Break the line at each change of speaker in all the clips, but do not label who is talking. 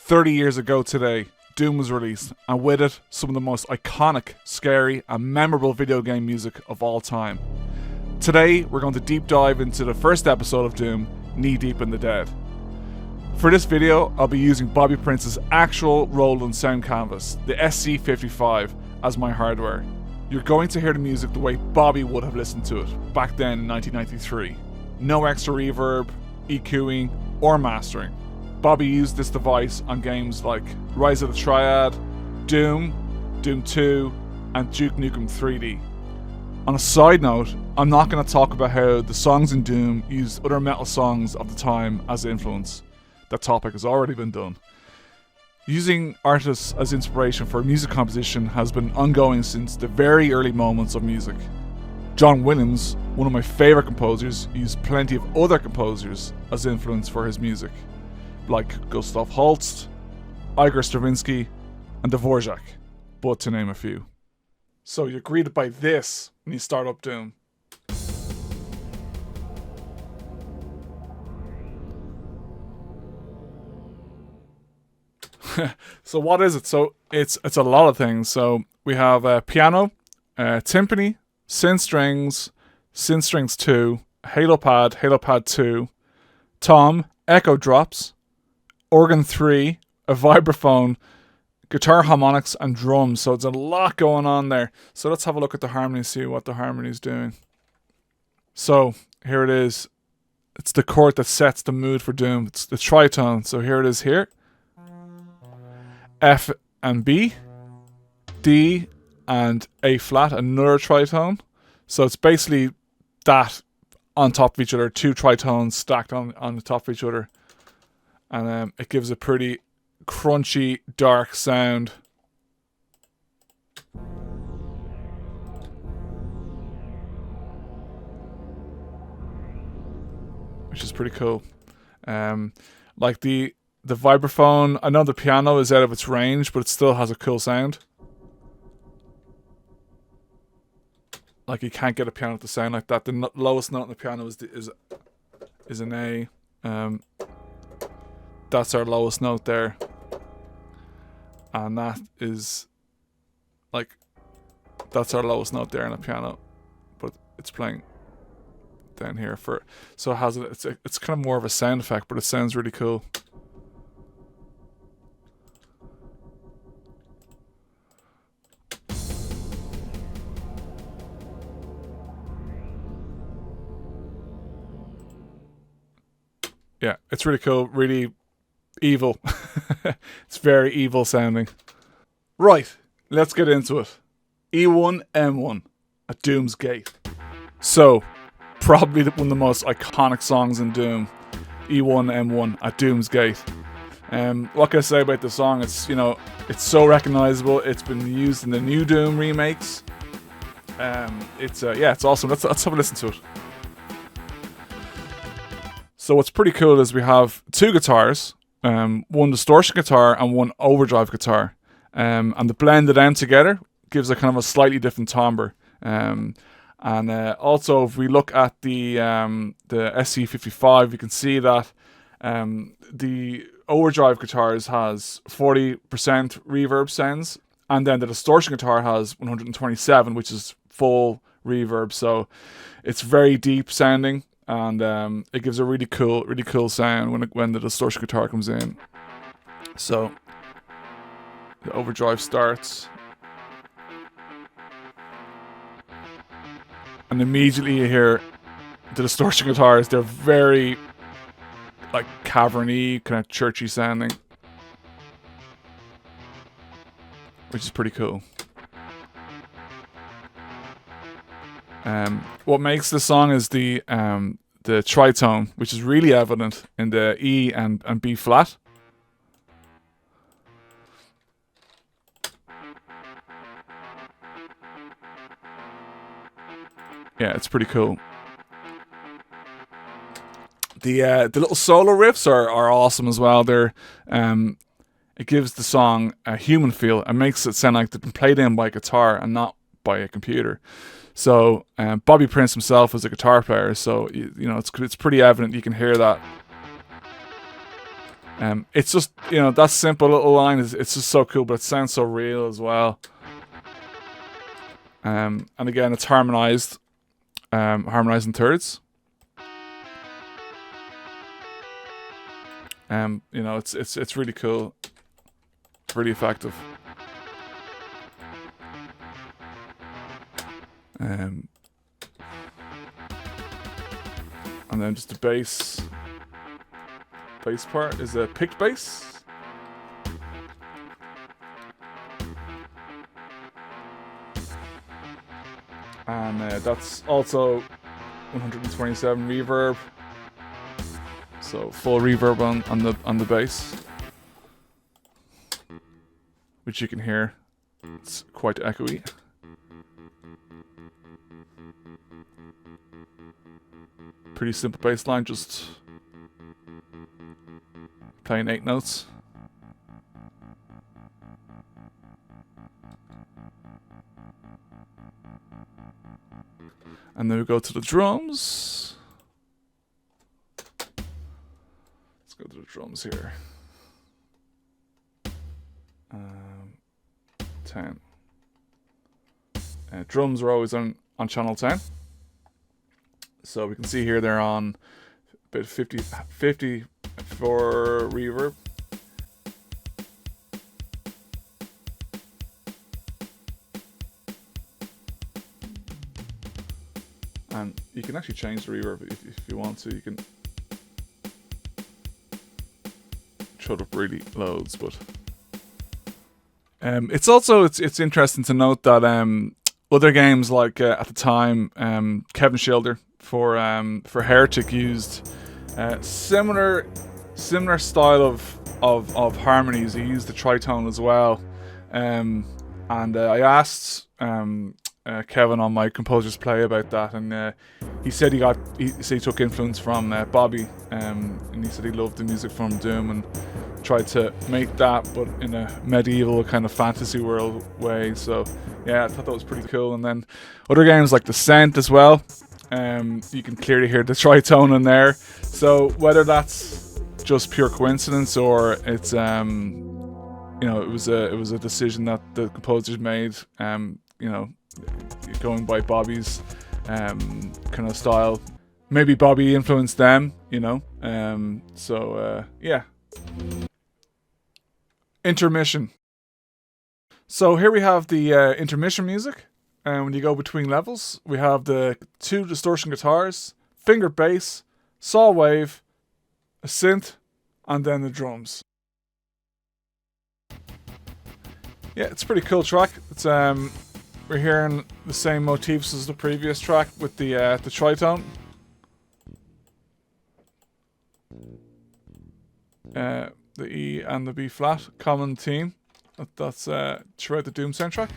30 years ago today, Doom was released, and with it, some of the most iconic, scary, and memorable video game music of all time. Today, we're going to deep dive into the first episode of Doom, Knee Deep in the Dead. For this video, I'll be using Bobby Prince's actual Roland sound canvas, the SC55, as my hardware. You're going to hear the music the way Bobby would have listened to it back then in 1993. No extra reverb, EQing, or mastering. Bobby used this device on games like Rise of the Triad, Doom, Doom 2, and Duke Nukem 3D. On a side note, I'm not going to talk about how the songs in Doom used other metal songs of the time as influence. That topic has already been done. Using artists as inspiration for music composition has been ongoing since the very early moments of music. John Williams, one of my favourite composers, used plenty of other composers as influence for his music, like Gustav Holst, Igor Stravinsky, and Dvorak, but to name a few. So you're greeted by this when you start up Doom. So what is it? So it's a lot of things. So we have piano, timpani, synth strings 2, halo pad 2, tom, echo drops, organ 3, a vibraphone, guitar harmonics, and drums. So it's a lot going on there. So let's have a look at the harmony, see what the harmony is doing. So here it is. It's the chord that sets the mood for Doom. It's the tritone. So here it is here. F and B, D and A flat, another tritone. So it's basically that on top of each other, two tritones stacked on the top of each other. And it gives a pretty crunchy, dark sound. Which is pretty cool. Like the vibraphone, I know the piano is out of its range, but it still has a cool sound. Like you can't get a piano to sound like that. The lowest note on the piano is an A. That's our lowest note there, and that is that's our lowest note there on the piano, but it's playing down here so it has it's kind of more of a sound effect, but it sounds really cool. Yeah, it's really cool, really evil. It's very evil sounding. Right, let's get into it. E1, M1 at Doom's Gate. So, probably one of the most iconic songs in Doom. E1, M1 at Doom's Gate. What can I say about the song? It's, it's so recognizable. It's been used in the new Doom remakes. It's awesome. Let's have a listen to it. So what's pretty cool is we have two guitars, one distortion guitar and one overdrive guitar, and the blended them together gives a kind of a slightly different timbre. And also, if we look at the SC55, you can see that the overdrive guitars has 40% reverb sounds, and then the distortion guitar has 127, which is full reverb. So it's very deep sounding. And it gives a really cool sound when the distortion guitar comes in. So the overdrive starts, and immediately you hear the distortion guitars. They're very cavern-y, kind of churchy sounding, which is pretty cool. What makes the song is the tritone, which is really evident in the E and B flat. Yeah, it's pretty cool. The little solo riffs are awesome as well. They're it gives the song a human feel and makes it sound like they've been played in by a guitar and not by a computer. So Bobby Prince himself was a guitar player, so it's pretty evident. You can hear that. It's just, you know, that simple little line it's just so cool, but it sounds so real as well. And again, it's harmonized in thirds. You know, it's really cool, really effective. And then just the bass part is a picked bass. And that's also 127 reverb. So full reverb on the bass, which you can hear. It's quite echoey. Pretty simple bass line, just playing 8 notes. And then we go to the drums. Let's go to the drums here. 10. Drums are always on channel 10. So we can see here they're on about 50 for reverb. And you can actually change the reverb if you want to. You can shut up really loads, but it's interesting to note that other games like at the time Kevin Schilder for Heretic used similar style of harmonies. He used the tritone as well, and I asked Kevin on my Composer's Play about that, and he said he took influence from Bobby, and he said he loved the music from Doom and tried to make that, but in a medieval kind of fantasy world way. So yeah, I thought that was pretty cool. And then other games like Descent as well, you can clearly hear the tritone in there. So whether that's just pure coincidence or it's you know, it was a decision that the composers made, you know, going by Bobby's kind of style. Maybe Bobby influenced them, you know. Yeah. Intermission. So here we have the intermission music, and when you go between levels, we have the 2 distortion guitars, fingered bass, saw wave, a synth, and then the drums. Yeah, it's a pretty cool track. It's we're hearing the same motifs as the previous track with the tritone. The E and the B flat, common theme. That's throughout the Doom soundtrack.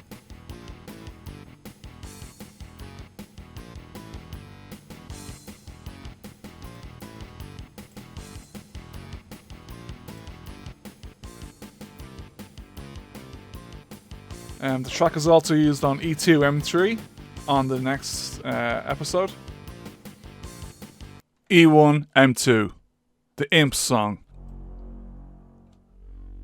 The track is also used on E2 M3 on the next episode. E1 M2, the Imps song.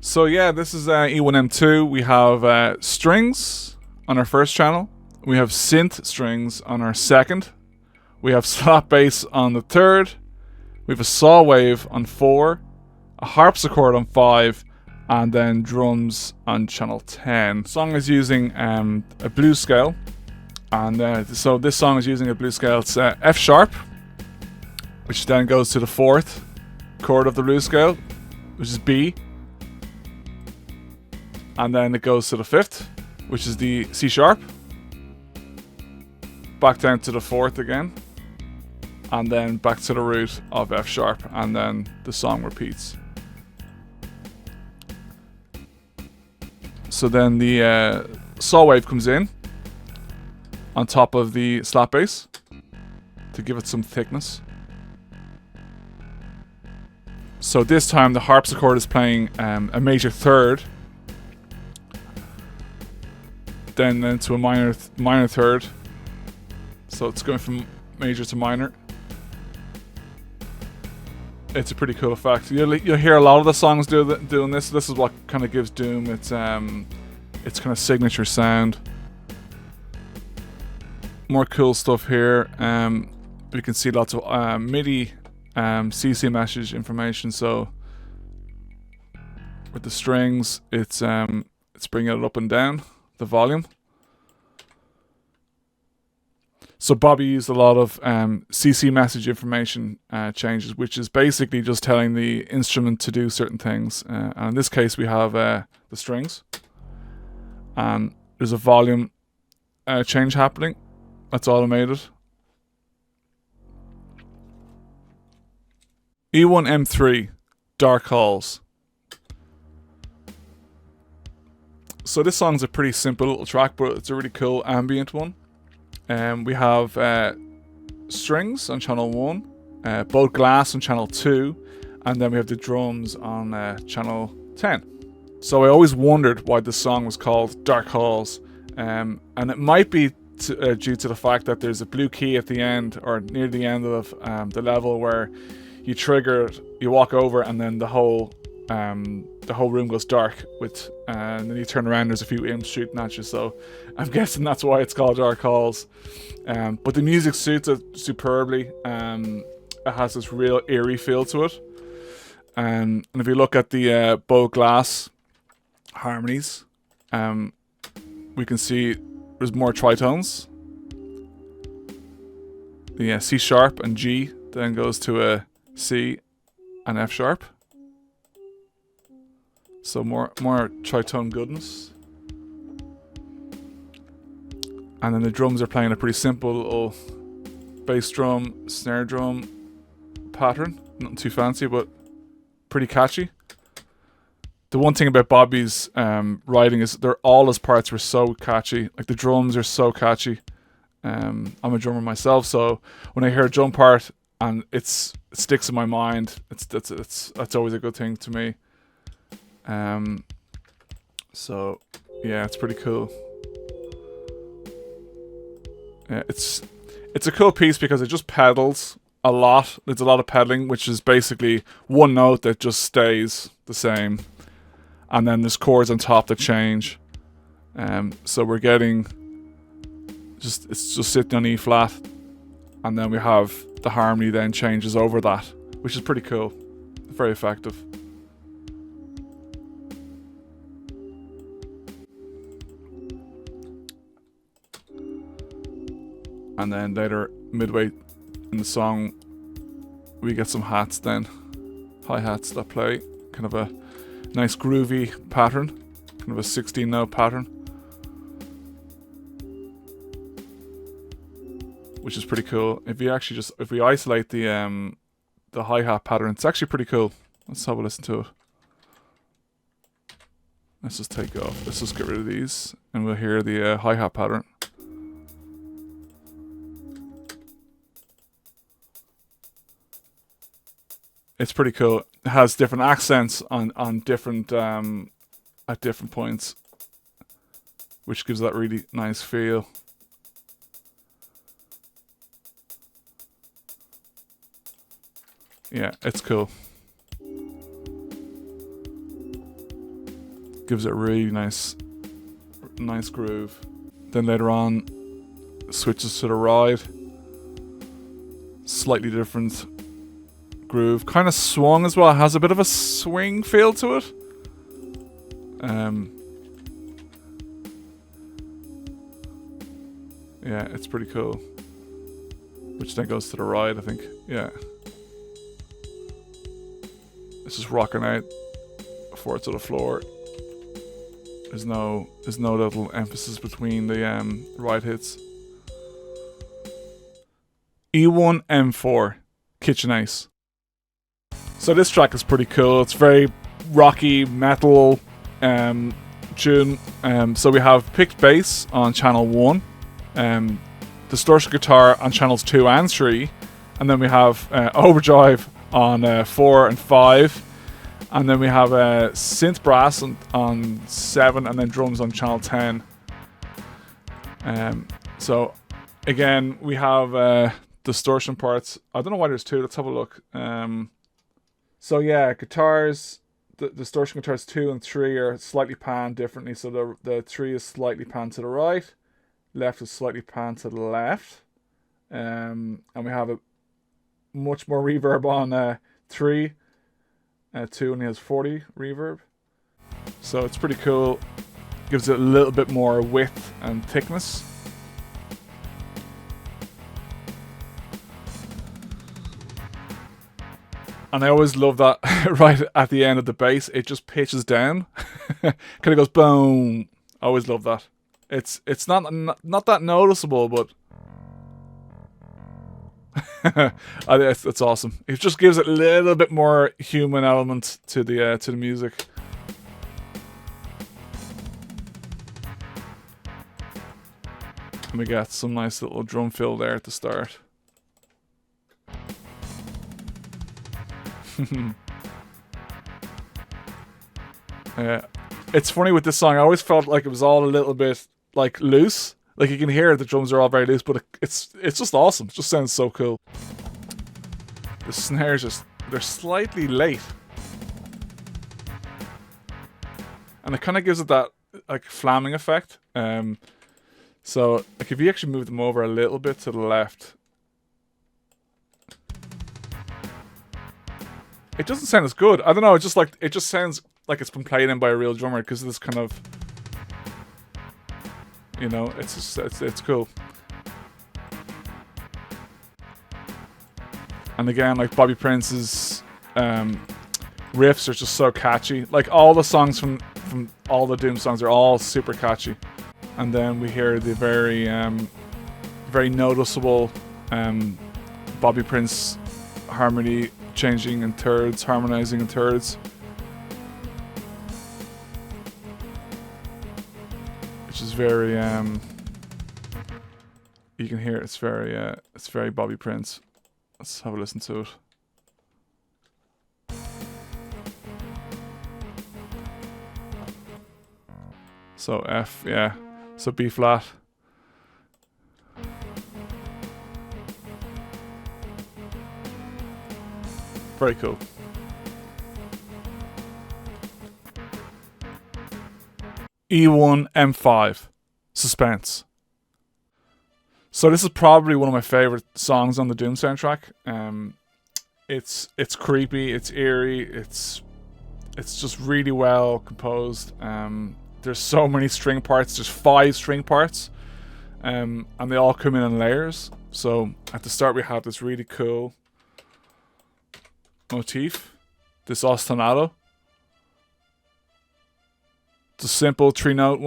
So yeah, this is E1 M2. We have strings on our first channel. We have synth strings on our second. We have slap bass on the third. We have a saw wave on 4, a harpsichord on 5, and then drums on channel 10. The song is using a blues scale, and so this song is using a blues scale. It's F sharp, which then goes to the 4th chord of the blues scale, which is B, and then it goes to the 5th, which is the C sharp, back down to the 4th again, and then back to the root of F sharp, and then the song repeats. So then the saw wave comes in on top of the slap bass to give it some thickness. So this time the harpsichord is playing a major third, then into a minor third. So it's going from major to minor. it's a pretty cool effect. You'll hear a lot of the songs doing this. This is what kind of gives Doom its kind of signature sound. More cool stuff here. You can see lots of MIDI CC message information. So with the strings, it's bringing it up and down the volume. So Bobby used a lot of CC message information changes, which is basically just telling the instrument to do certain things. And in this case, we have the strings, and there's a volume change happening. That's automated. E1M3, Dark Halls. So this song's a pretty simple little track, but it's a really cool ambient one. We have strings on channel 1, both glass on channel 2, and then we have the drums on channel 10. So I always wondered why this song was called Dark Halls, and it might be due to the fact that there's a blue key at the end, or near the end of the level, where you trigger it, you walk over, and then the whole room goes dark and then you turn around, there's a few imps shooting at you. So I'm guessing that's why it's called Dark Halls. But the music suits it superbly. It has this real eerie feel to it. And if you look at the bow glass harmonies, we can see there's more tritones. The C sharp and G then goes to a C and F sharp. So more tritone goodness. And then the drums are playing a pretty simple little bass drum, snare drum pattern. Nothing too fancy, but pretty catchy. The one thing about Bobby's writing is all his parts were so catchy. Like the drums are so catchy. I'm a drummer myself, so when I hear a drum part and it sticks in my mind, that's always a good thing to me. So yeah, it's pretty cool. Yeah, it's a cool piece because it just pedals a lot. There's a lot of pedaling, which is basically one note that just stays the same, and then there's chords on top that change. So we're getting it's just sitting on E flat, and then we have the harmony then changes over that, which is pretty cool. Very effective. And then later, midway in the song, we get some hats then. Hi-hats that play. Kind of a nice groovy pattern. Kind of a 16 note pattern. Which is pretty cool. If we isolate the hi-hat pattern, it's actually pretty cool. Let's have a listen to it. Let's just take off. Let's just get rid of these, and we'll hear the hi-hat pattern. It's pretty cool. It has different accents on different at different points, which gives that really nice feel. Yeah, it's cool. Gives it a really nice groove. Then later on, switches to the ride. Slightly different groove, kind of swung as well. It has a bit of a swing feel to it. Yeah, it's pretty cool. Which then goes to the ride, I think. Yeah. It's just rocking out before it's to the floor. There's no little emphasis between the ride hits. E1 M4 Kitchen Ace. So this track is pretty cool. It's very rocky metal tune. So we have picked bass on channel 1, distortion guitar on channels 2 and 3, and then we have overdrive on 4 and 5, and then we have synth brass on 7, and then drums on channel 10. So again, we have distortion parts. I don't know why there's 2. Let's have a look. So yeah, guitars, the distortion guitars 2 and 3 are slightly panned differently. So the 3 is slightly panned to the right, left is slightly panned to the left. And we have a much more reverb on 3. 2 only has 40 reverb. So it's pretty cool. Gives it a little bit more width and thickness. And I always love that right at the end of the bass, it just pitches down. Kind of goes boom. I always love that. It's not that noticeable, but it's awesome. It just gives it a little bit more human element to the music. And we got some nice little drum fill there at the start. It's funny with this song. I always felt like it was all a little bit like loose. Like you can hear the drums are all very loose, but it's just awesome. It just sounds so cool. The snares they're slightly late, and it kind of gives it that like flamming effect. So like if you actually move them over a little bit to the left, it doesn't sound as good. I don't know. It just sounds like it's been played in by a real drummer because of this kind of, you know, it's cool. And again, like Bobby Prince's riffs are just so catchy. Like all the songs from all the Doom songs are all super catchy. And then we hear the very noticeable Bobby Prince harmony changing in thirds, harmonizing in thirds, which is very you can hear it's very Bobby Prince. Let's have a listen to it. So F, yeah. So B flat. Very cool. E1 M5 Suspense. So this is probably one of my favorite songs on the Doom soundtrack. It's creepy, it's eerie, it's just really well composed. There's so many string parts. There's 5 string parts, and they all come in layers. So at the start we have this really cool motif, this ostinato. It's a simple 3-note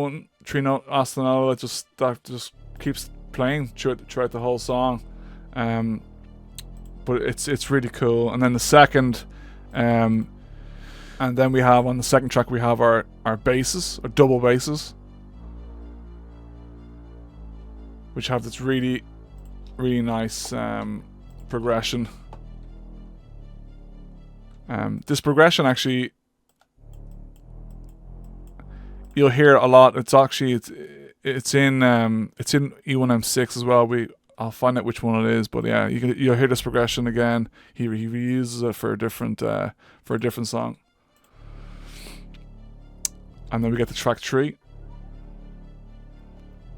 ostinato that just keeps playing throughout the whole song. But it's really cool. And then the second, and then we have on the second track we have our basses, our double basses, which have this really nice progression. This progression actually, you'll hear a lot. It's in E1M6 as well. I'll find out which one it is, but yeah, you'll hear this progression again. He reuses it for a different song. And then we get the track 3,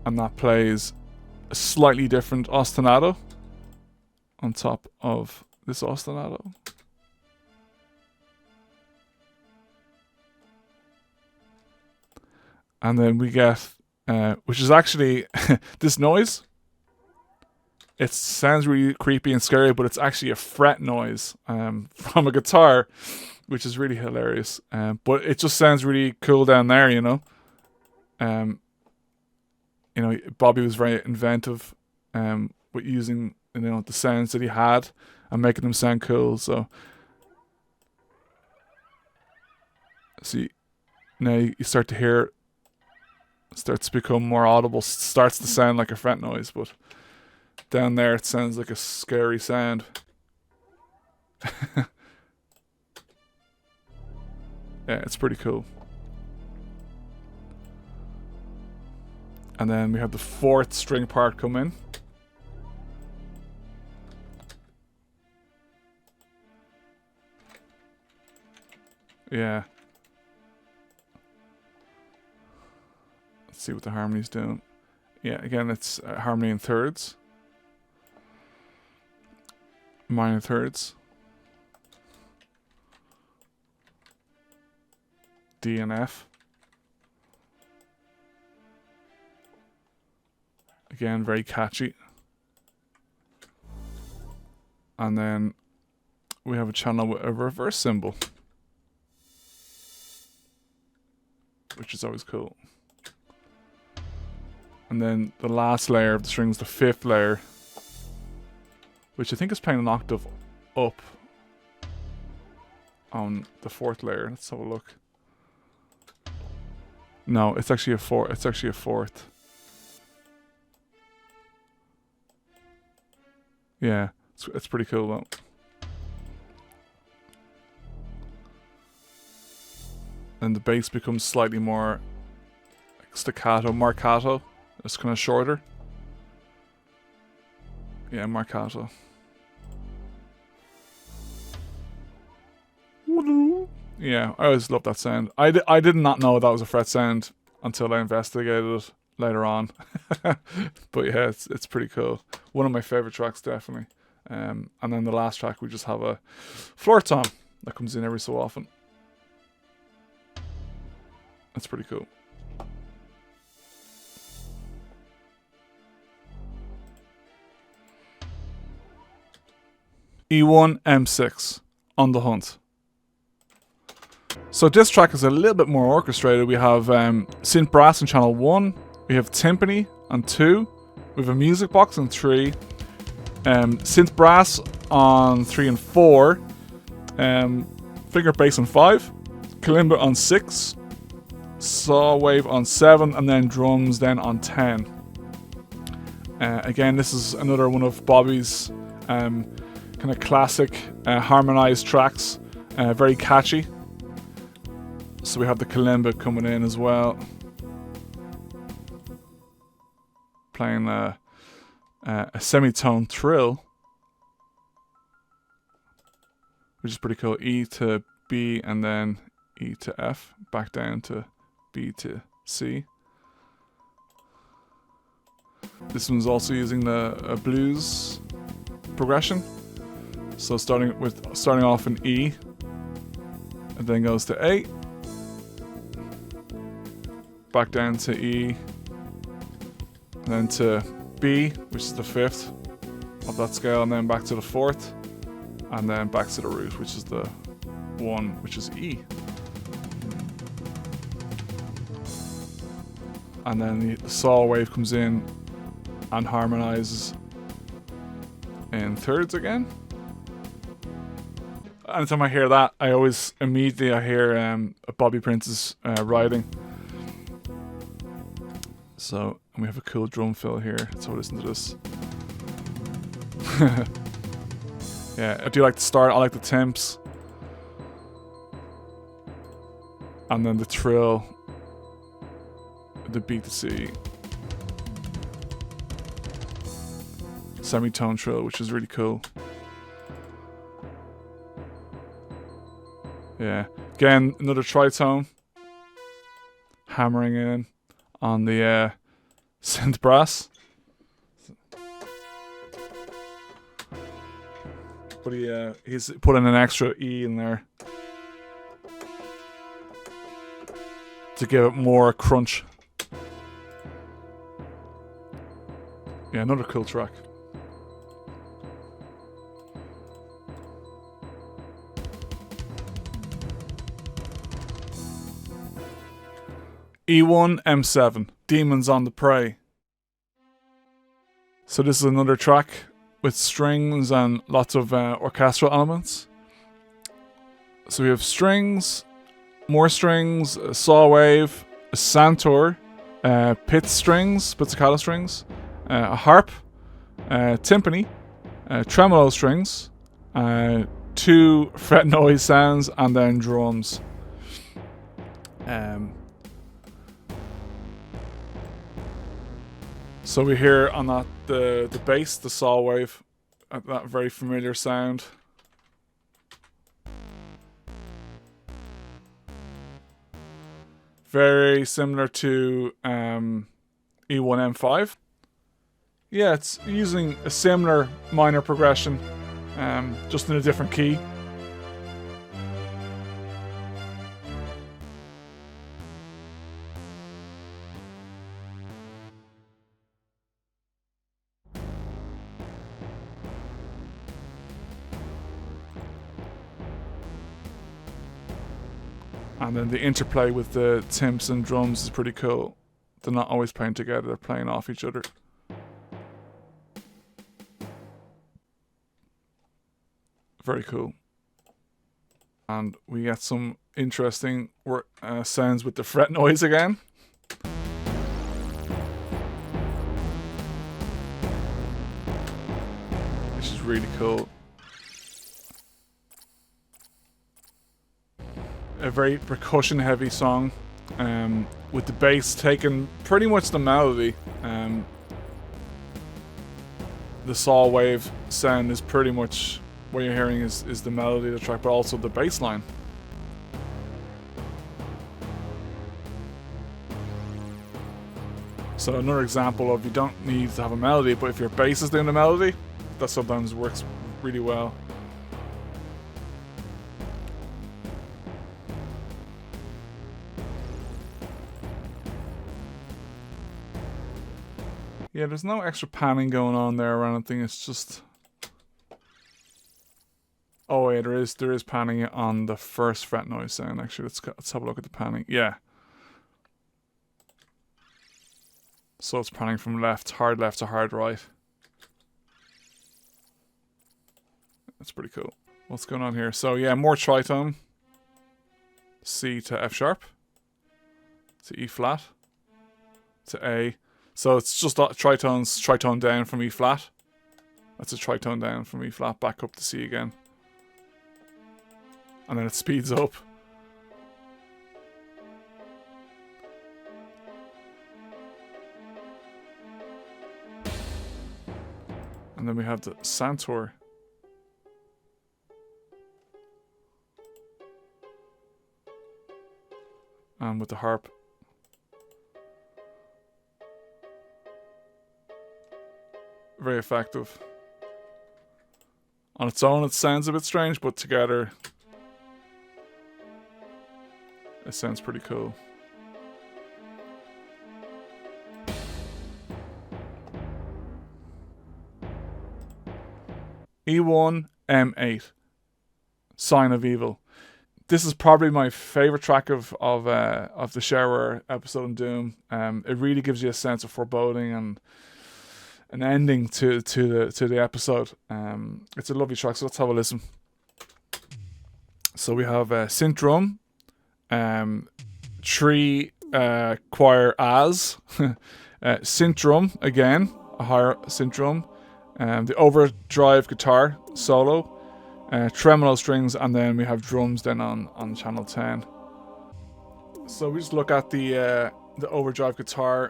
and that plays a slightly different ostinato on top of this ostinato. And then we get, which is actually this noise. It sounds really creepy and scary, but it's actually a fret noise from a guitar, which is really hilarious. But it just sounds really cool down there, you know. Bobby was very inventive with using, the sounds that he had and making them sound cool. So see, now you start to hear. Starts to become more audible, starts to sound like a fret noise, but down there it sounds like a scary sound. Yeah, it's pretty cool. And then we have the 4th string part come in. Yeah. Let's see what the harmony's doing. Yeah, again, it's harmony in thirds. Minor thirds. D and F. Again, very catchy. And then we have a channel with a reverse symbol, which is always cool. And then the last layer of the strings, the fifth layer, which I think is playing an octave up on the fourth layer. Let's have a look. No, it's actually a fourth. It's actually a fourth. Yeah, it's pretty cool though. And the bass becomes slightly more like staccato, marcato. It's kind of shorter. Yeah, marcato. Yeah, I always love that sound. I did not know that was a fret sound until I investigated it later on. But yeah, it's pretty cool. One of my favorite tracks, definitely. And then the last track, we just have a floor tom that comes in every so often. That's pretty cool. E1 M6 on the hunt. So this track is a little bit more orchestrated. We have synth brass on channel 1, we have timpani on 2, we have a music box on 3, synth brass on 3 and 4, finger bass on 5, kalimba on 6, saw wave on 7, and then drums then on 10. Again, this is another one of Bobby's kind of classic harmonized tracks, very catchy. So we have the kalimba coming in as well, playing a semitone trill, which is pretty cool. E to B and then E to F, back down to B to C. This one's also using a blues progression. So starting off in E, and then goes to A, back down to E, and then to B, which is the 5th of that scale, and then back to the 4th, and then back to the root, which is the 1, which is E. And then the saw wave comes in and harmonizes in thirds again. Anytime I hear that, I always immediately hear Bobby Prince's writing. So, and we have a cool drum fill here, so listen to this. Yeah, I do like the start, I like the temps. And then the trill, the B to C. Semitone trill, which is really cool. Yeah, again, another tritone. Hammering in on the synth brass. But he's put in an extra E in there to give it more crunch. Yeah, another cool track. E1 M7, Demons on the Prey. So this is another track with strings and lots of orchestral elements. So we have strings, more strings, a saw wave, a santur, pit strings, pizzicato strings, a harp, timpani, tremolo strings, 2 fret noise sounds, and then drums. So we hear on that the bass, the saw wave, that very familiar sound. Very similar to E1M5. Yeah, it's using a similar minor progression, just in a different key. And then the interplay with the timps and drums is pretty cool. They're not always playing together, they're playing off each other. Very cool. And we get some interesting sounds with the fret noise again. Which is really cool. A very percussion heavy song, with the bass taking pretty much the melody. The saw wave sound is pretty much what you're hearing is the melody of the track, but also the bass line. So another example of you don't need to have a melody, but if your bass is doing the melody, that sometimes works really well. Yeah, there's no extra panning going on there or anything. It's just... Oh yeah, there is panning on the first fret noise sound. Actually, let's have a look at the panning. Yeah. So it's panning from left to hard right. That's pretty cool. What's going on here? So yeah, more tritone. C to F sharp. To E flat. To A. So it's just tritone down from E flat. That's a tritone down from E flat, back up to C again. And then it speeds up. And then we have the Santor. And with the harp. Very effective. On its own, it sounds a bit strange, but together, it sounds pretty cool. E1 M8, Sign of Evil. This is probably my favorite track of the Shareware episode in Doom. It really gives you a sense of foreboding and an ending to the episode. It's a lovely track, so let's have a listen. So we have synth drum, 3 choir as, synth drum again, a higher synth drum, the overdrive guitar solo, tremolo strings, and then we have drums then on channel 10. So we just look at the overdrive guitar.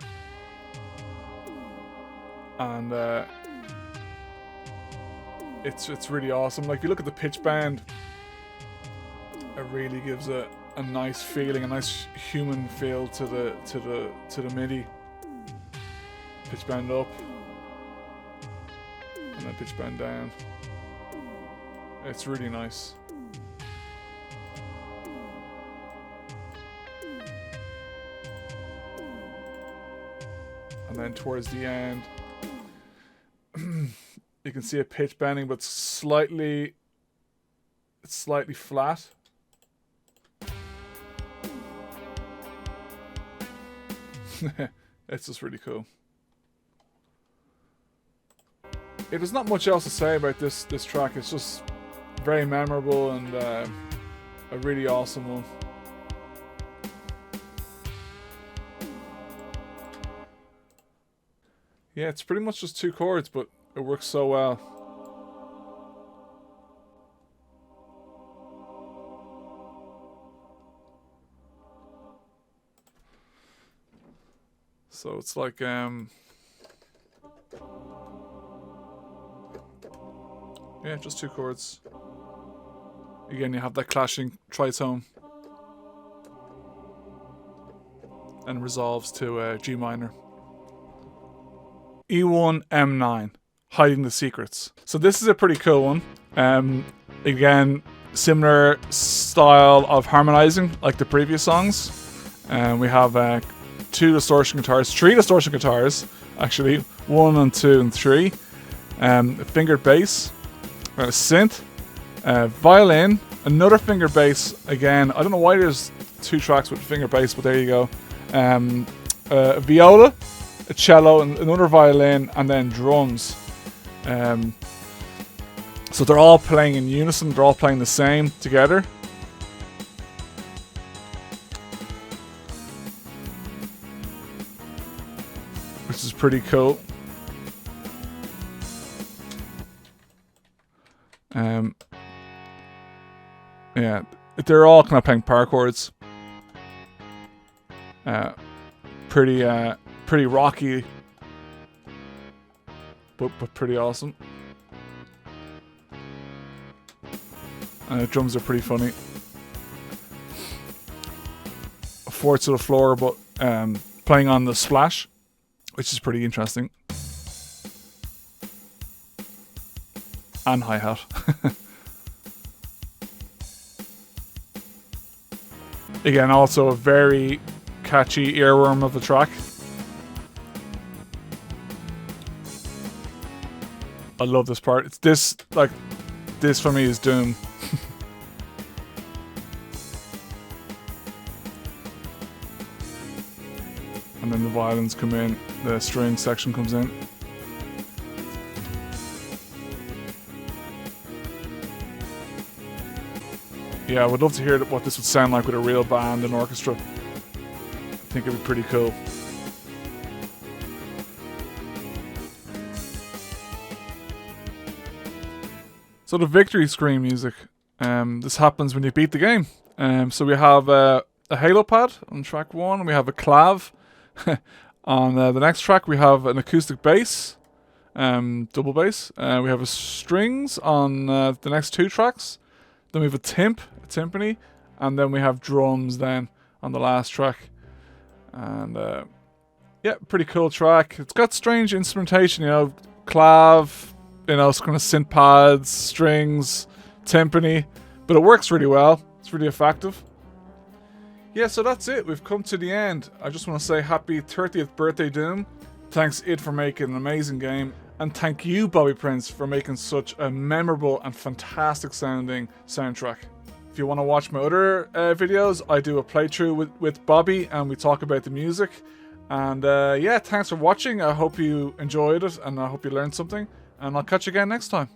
And it's really awesome. Like, if you look at the pitch bend, it really gives a nice feeling, a nice human feel to the MIDI. Pitch bend up, and then pitch bend down. It's really nice. And then towards the end, you can see a pitch bending, but it's slightly flat. It's just really cool. There's not much else to say about this track. It's just very memorable and a really awesome one. Yeah, it's pretty much just 2 chords, but it works so well. So it's like yeah, just 2 chords. Again, you have that clashing tritone. and resolves to G minor. E1 M9, Hiding the Secrets. So this is a pretty cool one. Again, similar style of harmonizing like the previous songs. We have 3 distortion guitars actually, 1 and 2 and 3. A fingered bass, a synth, violin, another fingered bass again. I don't know why there's 2 tracks with fingered bass, but there you go. A viola, a cello, and another violin, and then drums. So they're all playing in unison, they're all playing the same together. Which is pretty cool. Yeah, they're all kind of playing power chords. Pretty rocky, but pretty awesome. And the drums are pretty funny. A 4 to the floor, but playing on the splash, which is pretty interesting. And hi-hat. Again, also a very catchy earworm of a track. I love this part. It's this for me is Doom. And then the violins come in, the string section comes in. Yeah, I would love to hear what this would sound like with a real band and orchestra. I think it'd be pretty cool. So the victory screen music, this happens when you beat the game. So we have a Halo pad on track 1, and we have a clav. On the next track we have an acoustic bass, double bass. We have a strings on the next 2 tracks. Then we have a timpani, and then we have drums then on the last track. And yeah, pretty cool track. It's got strange instrumentation, clav, kind of synth pads, strings, timpani, but it works really well. It's really effective. Yeah, so that's it. We've come to the end. I just want to say happy 30th birthday, Doom. Thanks id for making an amazing game. And thank you, Bobby Prince, for making such a memorable and fantastic sounding soundtrack. If you want to watch my other videos, I do a playthrough with Bobby and we talk about the music. And yeah, thanks for watching. I hope you enjoyed it and I hope you learned something. And I'll catch you again next time.